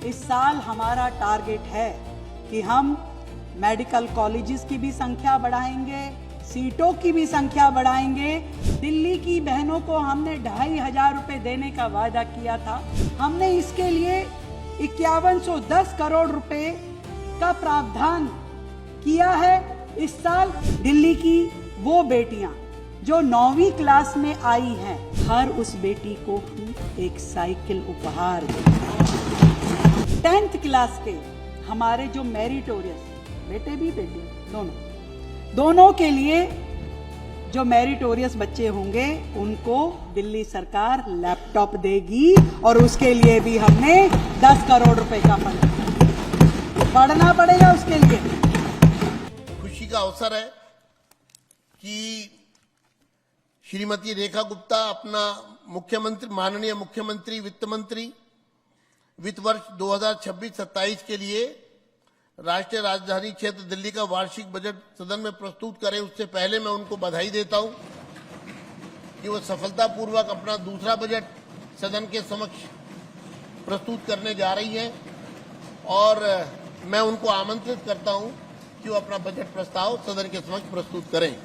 इस साल हमारा टारगेट है कि हम मेडिकल कॉलेजेस की भी संख्या बढ़ाएंगे, सीटों की भी संख्या बढ़ाएंगे। दिल्ली की बहनों को हमने 2,500 रुपए देने का वादा किया था। हमने इसके लिए 5110 करोड़ रुपए का प्रावधान किया है। इस साल दिल्ली की वो बेटियां जो 9वीं क्लास में आई हैं, हर उस बेटी को हम एक साइकिल उपहार देंगे। 10th क्लास के हमारे जो मेरिटोरियस बेटे भी बेटी दोनों के लिए जो मेरिटोरियस बच्चे होंगे उनको दिल्ली सरकार लैपटॉप देगी और उसके लिए भी हमने 10 करोड़ रुपए का फंड बढ़ना पड़ेगा। उसके लिए खुशी का अवसर है कि श्रीमती रेखा गुप्ता अपना माननीय मुख्यमंत्री वित्त मंत्री वित्त वर्ष 2026-27 के लिए राष्ट्रीय राजधानी क्षेत्र दिल्ली का वार्षिक बजट सदन में प्रस्तुत करें। उससे पहले मैं उनको बधाई देता हूं कि वो सफलतापूर्वक अपना दूसरा बजट सदन के समक्ष प्रस्तुत करने जा रही हैं और मैं उनको आमंत्रित करता हूं कि वो अपना बजट प्रस्ताव सदन के समक्ष प्रस्तुत करें।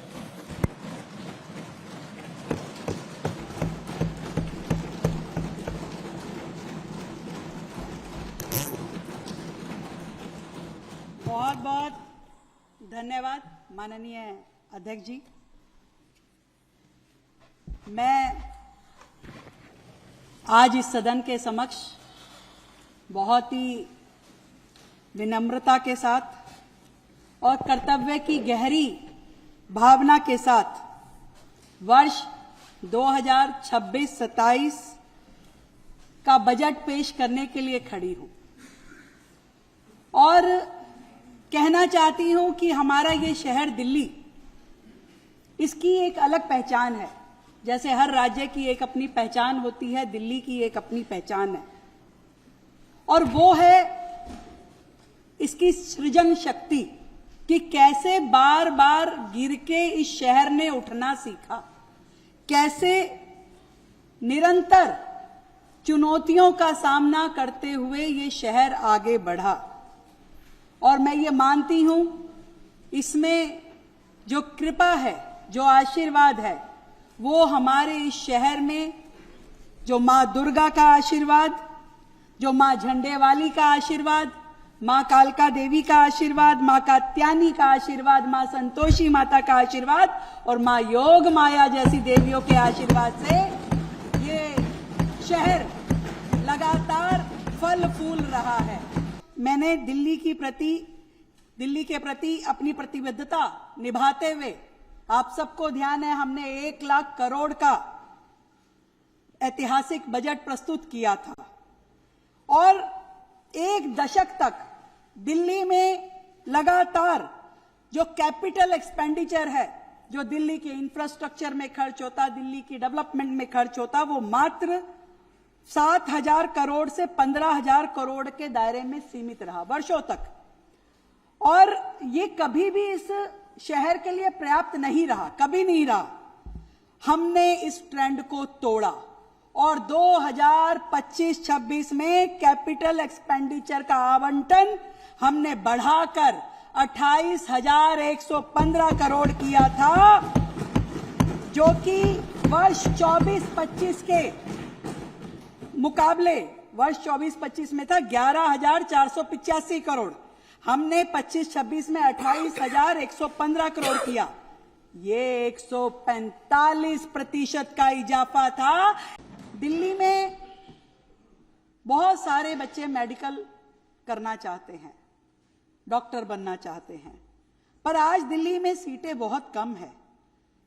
बहुत बहुत धन्यवाद माननीय अध्यक्ष जी। मैं आज इस सदन के समक्ष बहुत ही विनम्रता के साथ और कर्तव्य की गहरी भावना के साथ वर्ष 2026-27 का बजट पेश करने के लिए खड़ी हूं और कहना चाहती हूं कि हमारा ये शहर दिल्ली, इसकी एक अलग पहचान है। जैसे हर राज्य की एक अपनी पहचान होती है, दिल्ली की एक अपनी पहचान है और वो है इसकी सृजन शक्ति कि कैसे बार बार गिर के इस शहर ने उठना सीखा, कैसे निरंतर चुनौतियों का सामना करते हुए ये शहर आगे बढ़ा। और मैं ये मानती हूं इसमें जो कृपा है, जो आशीर्वाद है, वो हमारे इस शहर में जो मां दुर्गा का आशीर्वाद, जो मां झंडे वाली का आशीर्वाद, मां कालका देवी का आशीर्वाद, मां कात्यायनी का आशीर्वाद, मां संतोषी माता का आशीर्वाद और मां योग माया जैसी देवियों के आशीर्वाद से ये शहर लगातार फल फूल रहा है। मैंने दिल्ली के प्रति अपनी प्रतिबद्धता निभाते हुए, आप सबको ध्यान है, हमने 1 लाख करोड़ का ऐतिहासिक बजट प्रस्तुत किया था और 1 दशक तक दिल्ली में लगातार जो कैपिटल एक्सपेंडिचर है, जो दिल्ली के इंफ्रास्ट्रक्चर में खर्च होता, दिल्ली की डेवलपमेंट में खर्च होता, वो मात्र 7,000 करोड़ से 15,000 करोड़ के दायरे में सीमित रहा वर्षों तक और ये कभी भी इस शहर के लिए पर्याप्त नहीं रहा, कभी नहीं रहा। हमने इस ट्रेंड को तोड़ा और 2025-26 में कैपिटल एक्सपेंडिचर का आवंटन हमने बढ़ाकर 28,115 करोड़ किया था, जो कि वर्ष 24-25 के मुकाबले वर्ष 24-25 में था 11,485 करोड़। हमने 25-26 में 28,115 करोड़ किया। ये 145% का इजाफा था। दिल्ली में बहुत सारे बच्चे मेडिकल करना चाहते हैं, डॉक्टर बनना चाहते हैं, पर आज दिल्ली में सीटें बहुत कम है।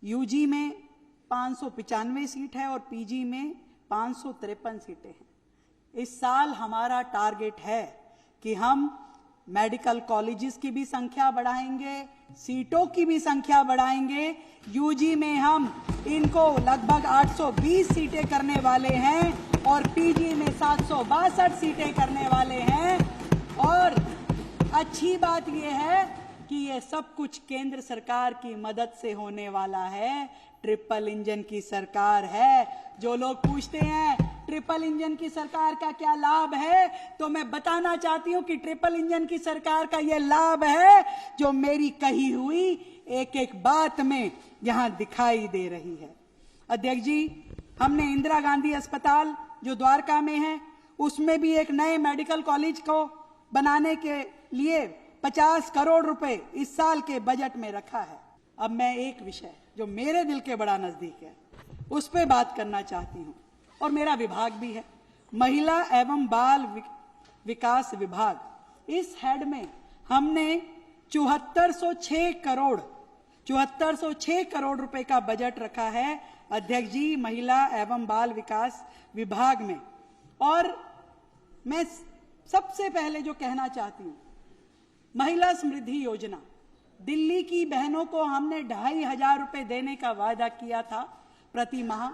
यूजी में 595 सीट है और पीजी में 553 सीटें हैं। इस साल हमारा टारगेट है कि हम मेडिकल कॉलेजेस की भी संख्या बढ़ाएंगे, सीटों की भी संख्या बढ़ाएंगे। यूजी में हम इनको लगभग 820 सीटें करने वाले हैं और पीजी में 762 सीटें करने वाले हैं। और अच्छी बात यह है कि ये सब कुछ केंद्र सरकार की मदद से होने वाला है। ट्रिपल इंजन की सरकार है। जो लोग पूछते हैं ट्रिपल इंजन की सरकार का क्या लाभ है, तो मैं बताना चाहती हूं कि ट्रिपल इंजन की सरकार का यह लाभ है जो मेरी कही हुई एक एक बात में यहां दिखाई दे रही है। अध्यक्ष जी, हमने इंदिरा गांधी अस्पताल जो द्वारका में है, उसमें भी एक नए मेडिकल कॉलेज को बनाने के लिए 50 करोड़ रुपए इस साल के बजट में रखा है। अब मैं एक विषय जो मेरे दिल के बड़ा नजदीक है उस पे बात करना चाहती हूं, और मेरा विभाग भी है, महिला एवं बाल विकास विभाग। इस हेड में हमने 7406 करोड़ रुपए का बजट रखा है अध्यक्ष जी, महिला एवं बाल विकास विभाग में। और मैं सबसे पहले जो कहना चाहती हूं, महिला समृद्धि योजना, दिल्ली की बहनों को हमने 2500 रुपए देने का वादा किया था प्रति माह,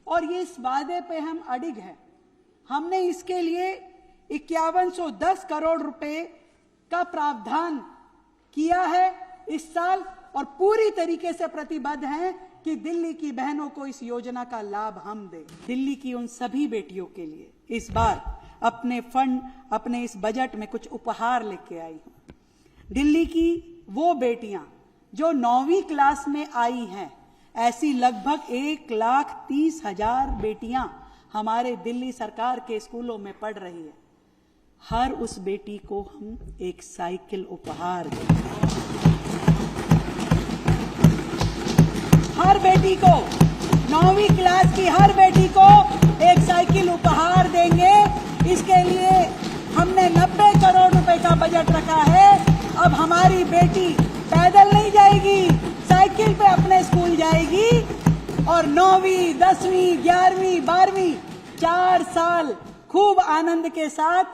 और ये इस वादे पे हम अडिग हैं। हमने इसके लिए 5110 करोड़ रुपए का प्रावधान किया है इस साल, और पूरी तरीके से प्रतिबद्ध हैं कि दिल्ली की बहनों को इस योजना का लाभ हम दें। दिल्ली की उन सभी बेटियों के लिए इस बार अपने फंड, अपने इस बजट में कुछ उपहार लेके आई हूं। दिल्ली की वो बेटियां जो 9वीं क्लास में आई हैं, ऐसी लगभग 1,30,000 बेटियां हमारे दिल्ली सरकार के स्कूलों में पढ़ रही है। हर उस बेटी को हम एक साइकिल उपहार देंगे। हर बेटी को, 9वीं क्लास की हर बेटी को एक साइकिल उपहार देंगे। इसके लिए हमने 90 करोड़ रुपए का बजट रखा है। अब हमारी बेटी पैदल नहीं जाएगी, साइकिल पे अपने स्कूल जाएगी, और 9वीं, 10वीं, 11वीं, 12वीं 4 साल खूब आनंद के साथ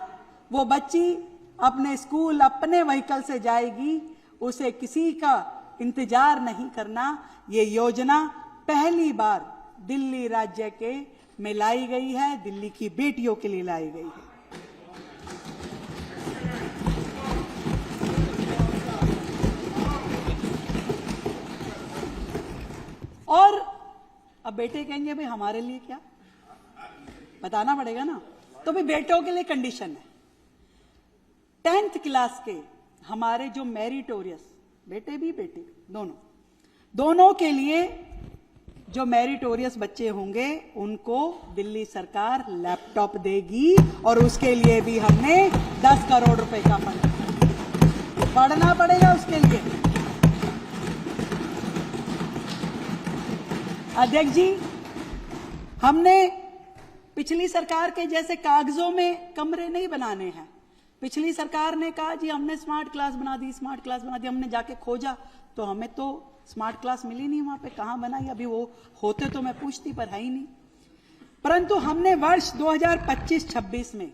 वो बच्ची अपने स्कूल अपने व्हीकल से जाएगी। उसे किसी का इंतजार नहीं करना। ये योजना पहली बार दिल्ली राज्य के में लाई गई है, दिल्ली की बेटियों के लिए लाई गई है। और अब बेटे कहेंगे भाई हमारे लिए क्या, बताना पड़ेगा ना। तो भाई बेटों के लिए कंडीशन है, 10th क्लास के हमारे जो मेरिटोरियस बेटे भी बेटे भी दोनों के लिए जो मेरिटोरियस बच्चे होंगे उनको दिल्ली सरकार लैपटॉप देगी, और उसके लिए भी हमने 10 करोड़ रुपए का फंड पढ़ना पड़ेगा उसके लिए। अध्यक्ष जी, हमने पिछली सरकार के जैसे कागजों में कमरे नहीं बनाने हैं। पिछली सरकार ने कहा जी हमने स्मार्ट क्लास बना दी, स्मार्ट क्लास बना दी। हमने जाके खोजा तो हमें तो स्मार्ट क्लास मिली नहीं, वहां पे कहां बनाई। अभी वो होते तो मैं पूछती, पर है ही नहीं। परंतु हमने वर्ष 2025-26 में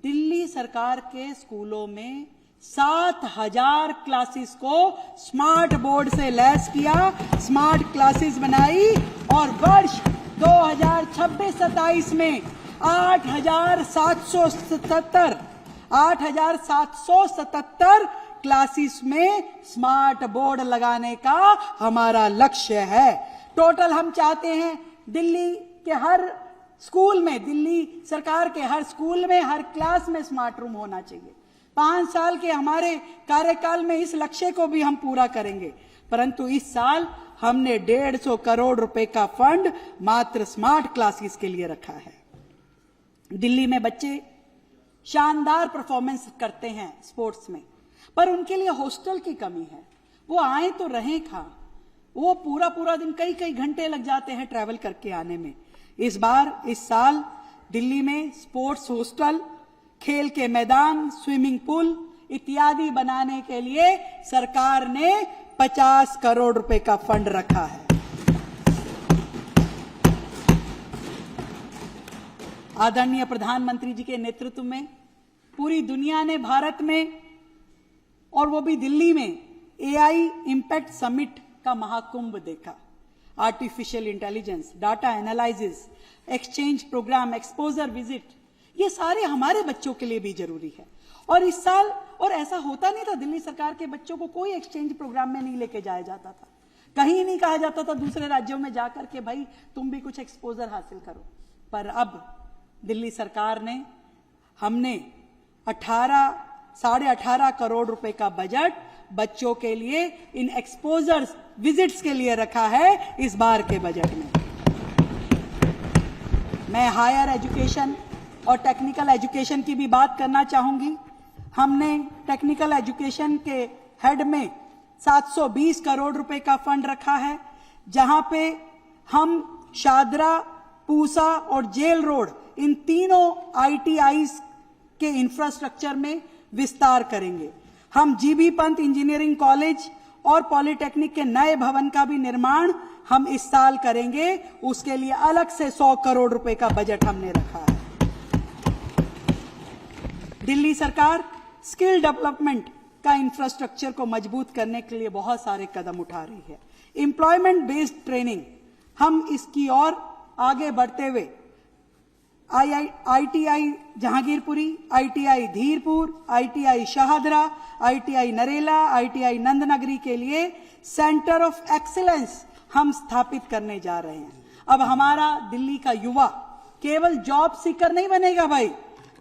दिल्ली सरकार के स्कूलों में 7,000 क्लासेस को स्मार्ट बोर्ड से लैस किया, स्मार्ट क्लासेस बनाई, और वर्ष 2026-27 में 8,777 क्लासेस में स्मार्ट बोर्ड लगाने का हमारा लक्ष्य है। टोटल हम चाहते हैं दिल्ली के हर स्कूल में, दिल्ली सरकार के हर स्कूल में, हर क्लास में स्मार्ट रूम होना चाहिए। 5 साल के हमारे कार्यकाल में इस लक्ष्य को भी हम पूरा करेंगे। परंतु इस साल हमने 150 करोड़ रुपए का फंड मात्र स्मार्ट क्लासेस के लिए रखा है। दिल्ली में बच्चे शानदार परफॉर्मेंस करते हैं स्पोर्ट्स में, पर उनके लिए हॉस्टल की कमी है। वो आए तो रहें कहां, वो पूरा दिन कई घंटे लग जाते हैं ट्रैवल करके आने में। इस साल दिल्ली में स्पोर्ट्स हॉस्टल, खेल के मैदान, स्विमिंग पूल इत्यादि बनाने के लिए सरकार ने 50 करोड़ रुपए का फंड रखा है। आदरणीय प्रधानमंत्री जी के नेतृत्व में पूरी दुनिया ने भारत में, और वो भी दिल्ली में, एआई इम्पैक्ट समिट का महाकुंभ देखा। Artificial intelligence, data analysis, exchange program, exposure visit, ये सारे हमारे बच्चों के लिए भी जरूरी है। और इस साल, और ऐसा होता नहीं था, दिल्ली सरकार के बच्चों को कोई एक्सचेंज प्रोग्राम में नहीं लेके जाया जाता था। कहीं नहीं कहा जाता था दूसरे राज्यों में जाकर के भाई तुम भी कुछ एक्सपोजर हासिल करो। पर अब दिल्ली सरकार ने हमने 18.5 करोड़ रुपए का बजट बच्चों के लिए इन एक्सपोजर्स विजिट्स के लिए रखा है इस बार के बजट में। मैं हायर एजुकेशन और टेक्निकल एजुकेशन की भी बात करना चाहूंगी। हमने टेक्निकल एजुकेशन के हेड में 720 करोड़ रुपए का फंड रखा है, जहां पे हम शादरा, पूसा और जेल रोड इन तीनों ITIs के इंफ्रास्ट्रक्चर में विस्तार करेंगे। हम जीबी पंत इंजीनियरिंग कॉलेज और पॉलिटेक्निक के नए भवन का भी निर्माण हम इस साल करेंगे। उसके लिए अलग से 100 करोड़ रुपए का बजट हमने रखा है। दिल्ली सरकार स्किल डेवलपमेंट का इंफ्रास्ट्रक्चर को मजबूत करने के लिए बहुत सारे कदम उठा रही है। एम्प्लॉयमेंट बेस्ड ट्रेनिंग, हम इसकी ओर आगे बढ़ते हुए ITI Jahangirpuri, ITI Dheerpur, ITI Shahdara, ITI Narela, ITI Nand Nagri के लिए सेंटर ऑफ एक्सीलेंस हम स्थापित करने जा रहे हैं। अब हमारा दिल्ली का युवा केवल जॉब सीकर नहीं बनेगा भाई,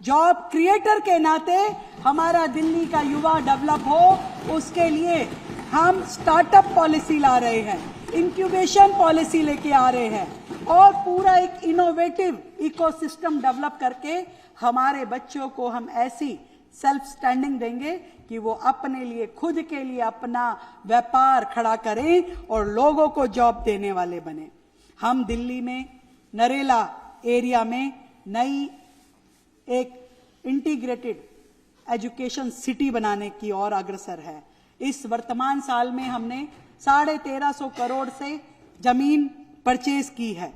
जॉब क्रिएटर के नाते हमारा दिल्ली का युवा डेवलप हो, उसके लिए हम स्टार्टअप पॉलिसी ला रहे हैं, इंक्यूबेशन पॉलिसी लेके आ रहे हैं और पूरा एक इनोवेटिव इकोसिस्टम डेवलप करके हमारे बच्चों को हम ऐसी सेल्फ स्टैंडिंग देंगे कि वो अपने लिए, खुद के लिए अपना व्यापार खड़ा करें और लोगों को जॉब देने वाले बने। हम दिल्ली में नरेला एरिया में नई एक इंटीग्रेटेड एजुकेशन सिटी बनाने की ओर अग्रसर है। इस वर्तमान साल में हमने 1350 करोड़ से जमीन परचेज की है।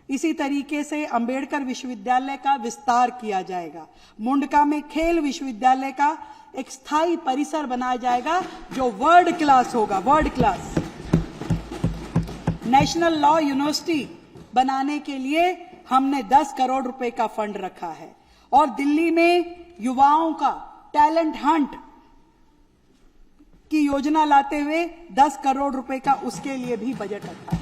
इसी तरीके से अंबेडकर विश्वविद्यालय का विस्तार किया जाएगा। मुंडका में खेल विश्वविद्यालय का एक स्थायी परिसर बनाया जाएगा जो वर्ल्ड क्लास होगा, world class. National law university बनाने के लिए हमने 10 करोड़ रुपए का फंड रखा है और दिल्ली में युवाओं का टैलेंट हंट की योजना लाते हुए 10 करोड़ रुपए का उसके लिए भी बजट रखा है।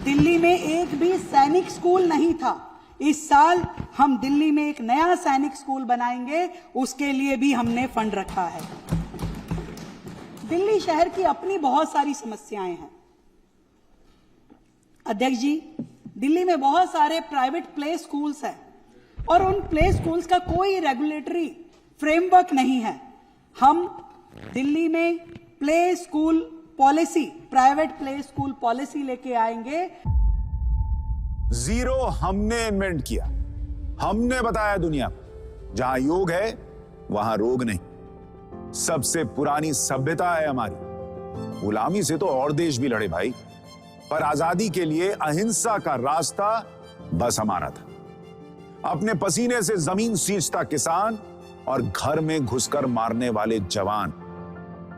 दिल्ली में एक भी सैनिक स्कूल नहीं था। इस साल हम दिल्ली में एक नया सैनिक स्कूल बनाएंगे, उसके लिए भी हमने फंड रखा है। दिल्ली शहर की अपनी बहुत सारी समस्याएं हैं अध्यक्ष जी। दिल्ली में बहुत सारे प्राइवेट प्ले स्कूल्स हैं और उन प्ले स्कूल्स का कोई रेगुलेटरी फ्रेमवर्क नहीं है। हम दिल्ली में play school policy, private play school policy लेके आएंगे। जीरो हमने इन्वेंट किया, हमने बताया दुनिया को, जहां योग है वहां रोग नहीं। सबसे पुरानी सभ्यता है हमारी। गुलामी से तो और देश भी लड़े भाई, पर आजादी के लिए अहिंसा का रास्ता बस हमारा था। अपने पसीने से जमीन सींचता किसान और घर में घुसकर मारने वाले जवान,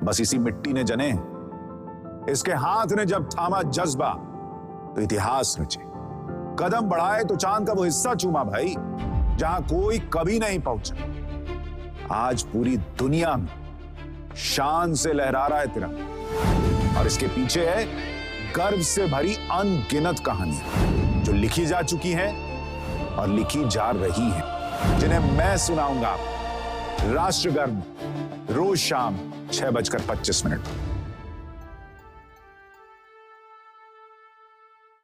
बस इसी मिट्टी ने जने। इसके हाथ ने जब थामा जज्बा तो इतिहास रचे। कदम बढ़ाए तो चांद का वो हिस्सा चूमा भाई, जहां कोई कभी नहीं पहुंचा। आज पूरी दुनिया में शान से लहरा रहा है तिरंगा और इसके पीछे है गर्व से भरी अनगिनत कहानियां जो लिखी जा चुकी हैं और लिखी जा रही हैं, जिन्हें मैं सुनाऊंगा राष्ट्रगान रोज शाम 6:25 पर।